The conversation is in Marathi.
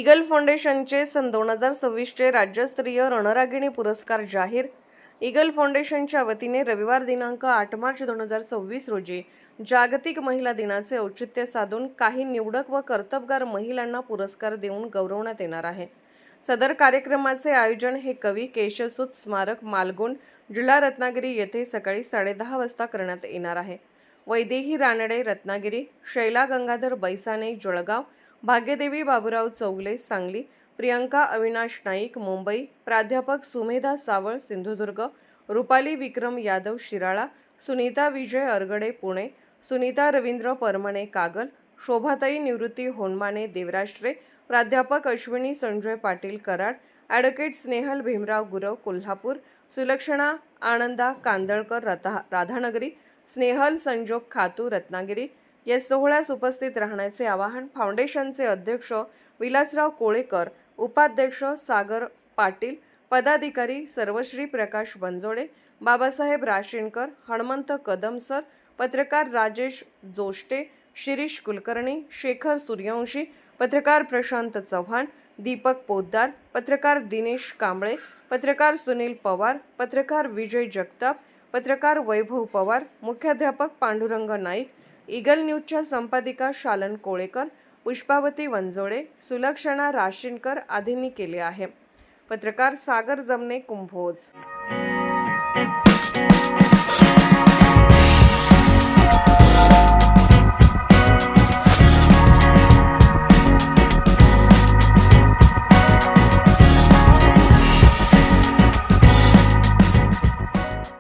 ईगल फाउंडेशनचे सन 2026चे राज्यस्तरीय रणरागिणी पुरस्कार जाहीर। ईगल फाउंडेशनच्या वतीने रविवार दिनांक 8 मार्च 2026 रोजी जागतिक महिला दिनाचे औचित्य साधून काही निवडक व कर्तबगार महिलांना पुरस्कार देऊन गौरवण्यात येणार आहे। सदर कार्यक्रमाचे आयोजन हे कवी केशवसूत स्मारक मालगुंड, जिल्हा रत्नागिरी येथे सकाळी 10:30 वाजता करण्यात येणार आहे। वैदेही रानडे रत्नागिरी, शैला गंगाधर बैसाणे जळगाव, भाग्यदेवी बाबूराव चौगले सांगली, प्रियंका अविनाश नाईक मुंबई, प्राध्यापक सुमेधा सावळ सिंधुदुर्ग, रुपाली विक्रम यादव शिराळा, सुनीता विजय अरगडे पुणे, सुनीता रवींद्र परमणे कागल, शोभाताई निवृत्ती होनमाने देवराष्ट्रे, प्राध्यापक अश्विनी संजय पाटील कराड, ॲडव्होकेट स्नेहल भीमराव गुरव कोल्हापूर, सुलक्षणा आनंदा कांदळकर राधानगरी, स्नेहल संजोग खातू रत्नागिरी या सोहळ्यास उपस्थित राहण्याचे आवाहन फाउंडेशनचे अध्यक्ष विलासराव कोळेकर, उपाध्यक्ष सागर पाटील, पदाधिकारी सर्वश्री प्रकाश बनजोडे, बाबासाहेब राशीनकर, हनुमंत कदम सर, पत्रकार राजेश जोष्टे, शिरीष कुलकर्णी, शेखर सूर्यवंशी, पत्रकार प्रशांत चव्हाण, दीपक पोद्दार, पत्रकार दिनेश कांबळे, पत्रकार सुनील पवार, पत्रकार विजय जगताप, पत्रकार वैभव पवार, मुख्याध्यापक पांडुरंग नाईक, ईगल न्यूजच्या संपादिका शालन कोळेकर, पुष्पावती वंजोडे, सुलक्षणा राशीनकर आदींनी केले आहे। पत्रकार सागर जमने कुंभोज।